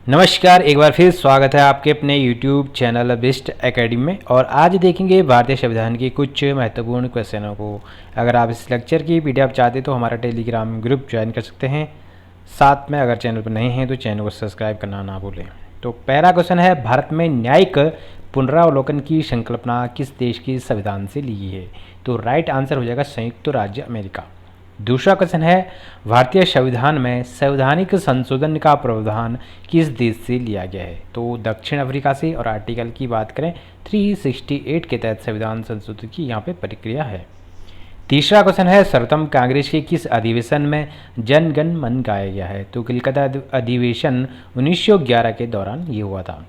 नमस्कार, एक बार फिर स्वागत है आपके अपने YouTube चैनल बेस्ट एकेडमी में। और आज देखेंगे भारतीय संविधान के कुछ महत्वपूर्ण क्वेश्चनों को। अगर आप इस लेक्चर की पीडीएफ चाहते तो हमारा टेलीग्राम ग्रुप ज्वाइन कर सकते हैं। साथ में अगर चैनल पर नए हैं तो चैनल को सब्सक्राइब करना ना भूलें। तो पहला क्वेश्चन है, भारत में न्यायिक पुनरावलोकन की संकल्पना किस देश के संविधान से ली है? तो राइट आंसर हो जाएगा संयुक्त राज्य अमेरिका। दूसरा क्वेश्चन है, भारतीय संविधान में संवैधानिक संशोधन का प्रावधान किस देश से लिया गया है? तो दक्षिण अफ्रीका से। और आर्टिकल की बात करें 368 के तहत संविधान संशोधन की यहाँ पे प्रक्रिया है। तीसरा क्वेश्चन है, सर्वप्रथम कांग्रेस के किस अधिवेशन में जन गण मन गाया गया है? तो कलकत्ता अधिवेशन 1911 के दौरान ये हुआ था।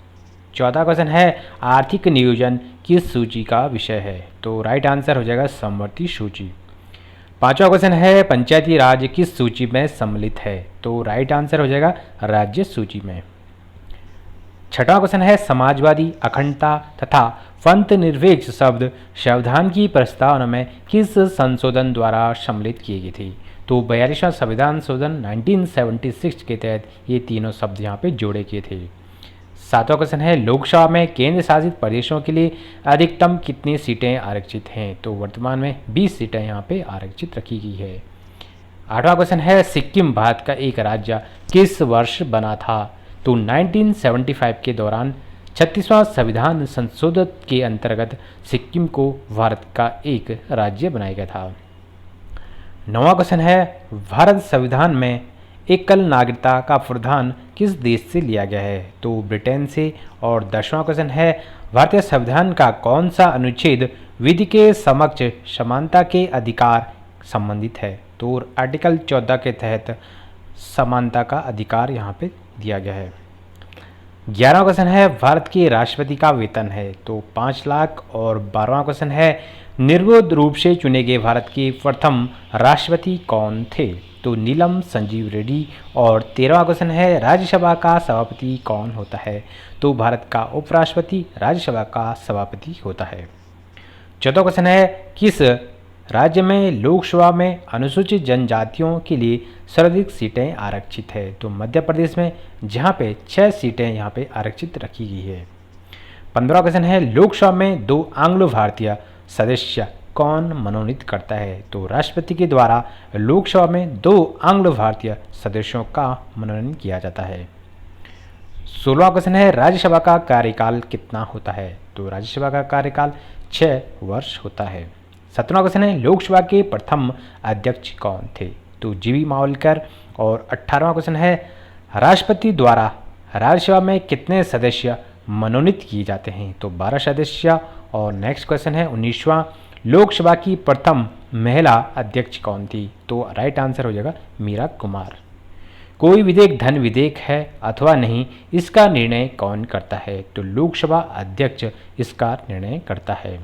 चौथा क्वेश्चन है, आर्थिक नियोजन किस सूची का विषय है? तो राइट आंसर हो जाएगा समवर्ती सूची। पांचवा क्वेश्चन है, पंचायती राज किस सूची में सम्मिलित है? तो राइट आंसर हो जाएगा राज्य सूची में। छठवां क्वेश्चन है, समाजवादी, अखंडता तथा पंथ निरपेक्ष शब्द संविधान की प्रस्तावना में किस संशोधन द्वारा सम्मिलित किए गए थे? तो 42वां संविधान संशोधन 1976 के तहत ये तीनों शब्द यहाँ पे जोड़े गए थे। सातवां क्वेश्चन है, लोकसभा में केंद्र शासित प्रदेशों के लिए अधिकतम कितनी सीटें आरक्षित हैं? तो वर्तमान में 20 सीटें यहाँ पे आरक्षित रखी गई है। आठवां क्वेश्चन है, सिक्किम भारत का एक राज्य किस वर्ष बना था? तो 1975 के दौरान 36वां संविधान संशोधन के अंतर्गत सिक्किम को भारत का एक राज्य बनाया गया था। नौवां क्वेश्चन है, भारत संविधान में एकल नागरिकता का प्रावधान किस देश से लिया गया है? तो ब्रिटेन से। और 10वां क्वेश्चन है, भारतीय संविधान का कौन सा अनुच्छेद विधि के समक्ष समानता के अधिकार संबंधित है? तो आर्टिकल 14 के तहत समानता का अधिकार यहाँ पे दिया गया है। 11वां क्वेश्चन है, भारत के राष्ट्रपति का वेतन है? तो 5 लाख। और 12वां क्वेश्चन है, निर्विरोध रूप से चुने गए भारत के प्रथम राष्ट्रपति कौन थे? तो नीलम संजीव रेड्डी। और 13वां क्वेश्चन है, राज्यसभा का सभापति कौन होता है? तो भारत का उपराष्ट्रपति राज्यसभा का सभापति होता है। 14वां क्वेश्चन है, किस राज्य में लोकसभा में अनुसूचित जनजातियों के लिए सर्वाधिक सीटें आरक्षित है? तो मध्य प्रदेश में, जहाँ पे 6 सीटें यहाँ पे आरक्षित रखी गई है। 15वां क्वेश्चन है, लोकसभा में 2 आंग्लो भारतीय सदस्य कौन मनोनीत करता है? तो राष्ट्रपति के द्वारा लोकसभा में 2 आंग्लो भारतीय सदस्यों का मनोनयन किया जाता है। 16वां क्वेश्चन है, राज्यसभा का कार्यकाल कितना होता है? तो राज्यसभा का कार्यकाल 6 वर्ष होता है। 17वां क्वेश्चन है, लोकसभा के प्रथम अध्यक्ष कौन थे? तो जीवी मावलकर। और 18वां क्वेश्चन है, राष्ट्रपति द्वारा राज्यसभा में कितने सदस्य मनोनीत किए जाते हैं? तो 12 सदस्य। और नेक्स्ट क्वेश्चन है 19वां, लोकसभा की प्रथम महिला अध्यक्ष कौन थी? तो राइट आंसर हो जाएगा मीरा कुमार। कोई विधेयक धन विधेयक है अथवा नहीं, इसका निर्णय कौन करता है? तो लोकसभा अध्यक्ष इसका निर्णय करता है।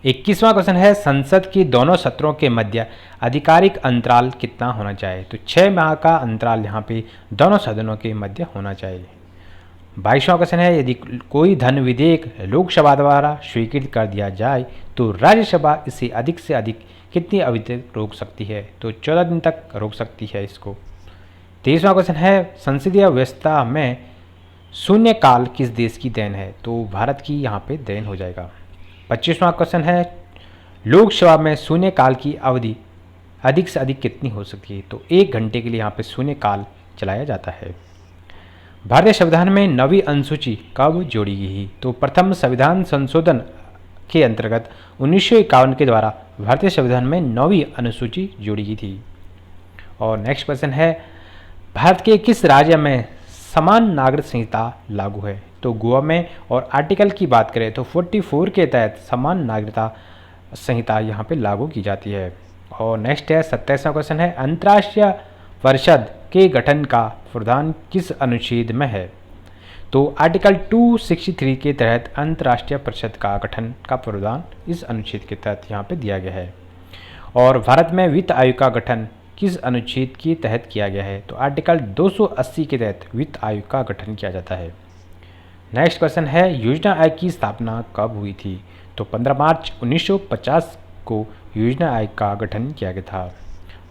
21वां क्वेश्चन है, संसद के दोनों सत्रों के मध्य आधिकारिक अंतराल कितना होना चाहिए? तो 6 माह का अंतराल यहाँ पे दोनों सदनों के मध्य होना चाहिए। 22वां क्वेश्चन है, यदि कोई धन विधेयक लोकसभा द्वारा स्वीकृत कर दिया जाए तो राज्यसभा इसे अधिक से अधिक कितनी अवधि तक रोक सकती है? तो 14 दिन तक रोक सकती है इसको। 23वां क्वेश्चन है, संसदीय व्यवस्था में शून्यकाल किस देश की देन है? तो भारत की यहाँ पे देन हो जाएगा। 25वां क्वेश्चन है, लोकसभा में शून्यकाल की अवधि अधिक से अधिक कितनी हो सकती है? तो 1 घंटे के लिए यहाँ पे शून्यकाल चलाया जाता है। भारतीय संविधान में 9वीं अनुसूची कब जोड़ी गई? तो प्रथम संविधान संशोधन के अंतर्गत 1951 के द्वारा भारतीय संविधान में 9वीं अनुसूची जोड़ी गई थी। और नेक्स्ट क्वेश्चन है, भारत के किस राज्य में समान नागरिक संहिता लागू है? तो गोवा में। और आर्टिकल की बात करें तो 44 के तहत समान नागरिकता संहिता यहाँ पे लागू की जाती है। और नेक्स्ट है 27वां क्वेश्चन है, अंतर्राष्ट्रीय परिषद के गठन का प्रावधान किस अनुच्छेद में है? तो आर्टिकल 263 के तहत अंतर्राष्ट्रीय परिषद का गठन का प्रावधान इस अनुच्छेद के तहत यहाँ पे दिया गया है। और भारत में वित्त आयोग का गठन किस अनुच्छेद के तहत किया गया है? तो आर्टिकल 280 के तहत वित्त आयोग का गठन किया जाता है। नेक्स्ट क्वेश्चन है, योजना आयोग की स्थापना कब हुई थी? तो 15 मार्च 1950 को योजना आयोग का गठन किया गया था।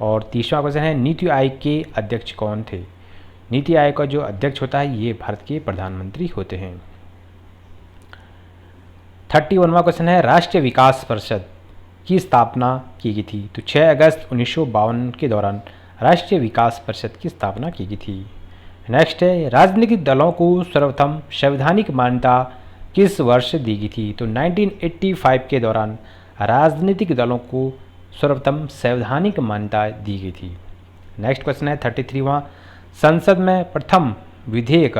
और 30वां क्वेश्चन है, नीति आयोग के अध्यक्ष कौन थे? नीति आयोग का जो अध्यक्ष होता है ये भारत के प्रधानमंत्री होते हैं। 31वां क्वेश्चन है, राष्ट्रीय विकास परिषद की स्थापना की गई थी। तो 6 अगस्त 1952 के दौरान राष्ट्रीय विकास परिषद की स्थापना की गई थी। नेक्स्ट है, राजनीतिक दलों को सर्वप्रथम संवैधानिक मान्यता किस वर्ष दी गई थी। तो 1985 के दौरान राजनीतिक दलों को सर्वप्रथम संवैधानिक मान्यता दी गई थी। नेक्स्ट क्वेश्चन है 33वां, संसद में प्रथम विधेयक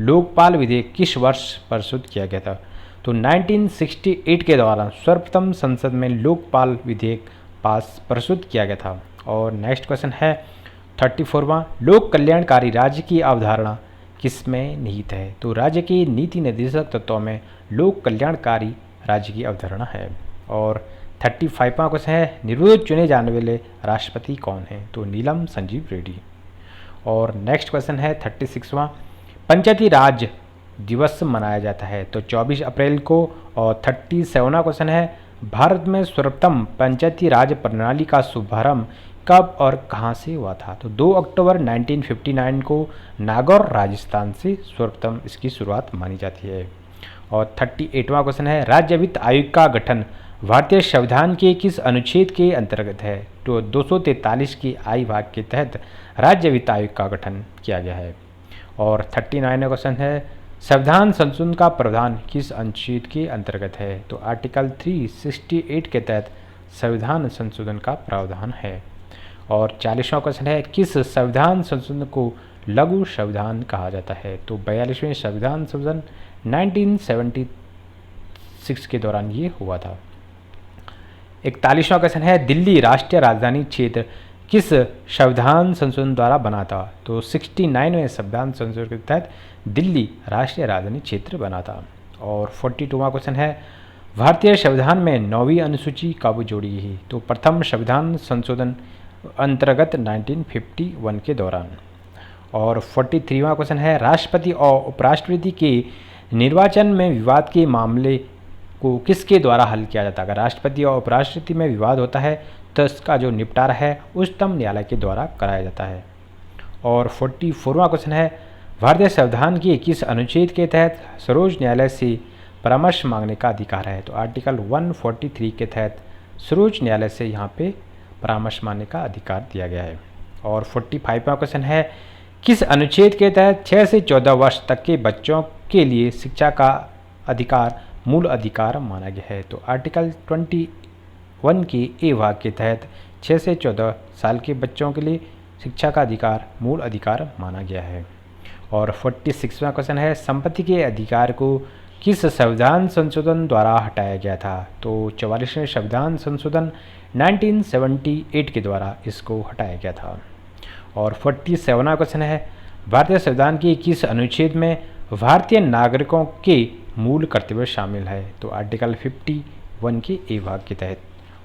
लोकपाल विधेयक किस वर्ष प्रस्तुत किया गया था। तो 1968 के दौरान सर्वप्रथम संसद में लोकपाल विधेयक पास प्रस्तुत किया गया था। और नेक्स्ट क्वेश्चन है 34वां, लोक कल्याणकारी राज्य की अवधारणा किस में निहित है। तो राज्य के नीति निर्देशक तत्वों में लोक कल्याणकारी राज्य की अवधारणा है। और 35वां क्वेश्चन है, निर्विरोध चुने जाने वाले राष्ट्रपति कौन हैं। तो नीलम संजीव रेड्डी। और नेक्स्ट क्वेश्चन है 36वां, पंचायती राज दिवस मनाया जाता है। तो 24 अप्रैल को। और 37वां क्वेश्चन है, भारत में सर्वप्रथम पंचायती राज प्रणाली का शुभारंभ कब और कहां से हुआ था। तो 2 अक्टूबर 1959 को नागौर राजस्थान से सर्वप्रथम इसकी शुरुआत मानी जाती है। और 38वां क्वेश्चन है, राज्य वित्त आयोग का गठन भारतीय संविधान के किस अनुच्छेद के अंतर्गत है। तो 243 की आई भाग के तहत राज्य वित्त आयोग का गठन किया गया है। और 39वां क्वेश्चन है, संविधान संशोधन का प्रावधान किस अनुच्छेद के अंतर्गत है। तो आर्टिकल 368 के तहत संविधान संशोधन का प्रावधान है। और 40वां क्वेश्चन है, किस संविधान संशोधन को लघु संविधान कहा जाता है। तो 42वें संविधान संशोधन 1976 के दौरान ये हुआ था। 41वां क्वेश्चन है, दिल्ली राष्ट्रीय राजधानी क्षेत्र किस संविधान संशोधन द्वारा बना था। तो 69वें संविधान संशोधन के तहत दिल्ली राष्ट्रीय राजधानी क्षेत्र बना था। और 42वां क्वेश्चन है, भारतीय संविधान में 9वीं अनुसूची कब जोड़ी गई। तो प्रथम संविधान संशोधन अंतर्गत 1951 के दौरान। और 43वां क्वेश्चन है, राष्ट्रपति और उपराष्ट्रपति के निर्वाचन में विवाद के मामले को किसके द्वारा हल किया जाता है। अगर राष्ट्रपति और उपराष्ट्रपति में विवाद होता है तो इसका जो निपटारा है उच्चतम न्यायालय के द्वारा कराया जाता है। और 44वां क्वेश्चन है, भारतीय संविधान के किस अनुच्छेद के तहत सर्वोच्च न्यायालय से परामर्श मांगने का अधिकार है। तो आर्टिकल 143 के तहत सर्वोच्च न्यायालय से यहाँ पे परामर्श मांगने का अधिकार दिया गया है। और 45वां क्वेश्चन है, किस अनुच्छेद के तहत 6 से 14 वर्ष तक के बच्चों के लिए शिक्षा का अधिकार मूल अधिकार माना गया है। तो आर्टिकल 21 के ए भाग के तहत 6 से 14 साल के बच्चों के लिए शिक्षा का अधिकार मूल अधिकार माना गया है। और 46वां क्वेश्चन है, संपत्ति के अधिकार को किस संविधान संशोधन द्वारा हटाया गया था। तो 44वें संविधान संशोधन 1978 के द्वारा इसको हटाया गया था। और 47वां क्वेश्चन है, भारतीय संविधान के किस अनुच्छेद में भारतीय नागरिकों के मूल कर्तव्य शामिल है। तो आर्टिकल 51 के ए भाग के तहत।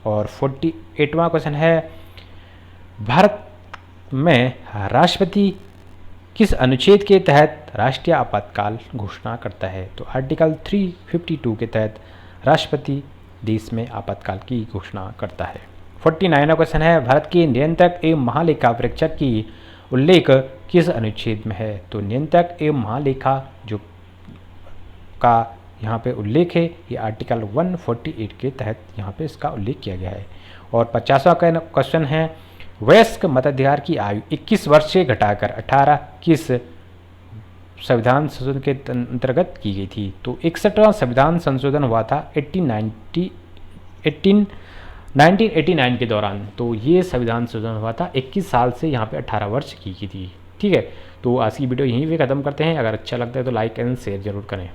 और 48वां क्वेश्चन है, भारत में राष्ट्रपति किस अनुच्छेद के तहत राष्ट्रीय आपातकाल घोषणा करता है। तो आर्टिकल 352 के तहत राष्ट्रपति देश में आपातकाल की घोषणा करता है। 49वां क्वेश्चन है, भारत के नियंत्रक एवं महालेखा परीक्षक की उल्लेख किस अनुच्छेद में है। तो नियंत्रक एवं महालेखा जो का यहाँ पे उल्लेख है ये आर्टिकल 148 के तहत यहाँ पे इसका उल्लेख किया गया है। और 50वां क्वेश्चन है, वयस्क मताधिकार की आयु 21 वर्ष से घटाकर 18 किस संविधान संशोधन के अंतर्गत की गई थी। तो 61वां संविधान संशोधन हुआ था 1989 के दौरान। तो ये संविधान संशोधन हुआ था 21 साल से यहाँ पे 18 वर्ष की थी। ठीक है, तो आज की वीडियो यहीं पे ख़त्म करते हैं। अगर अच्छा लगता है तो लाइक एंड शेयर जरूर करें।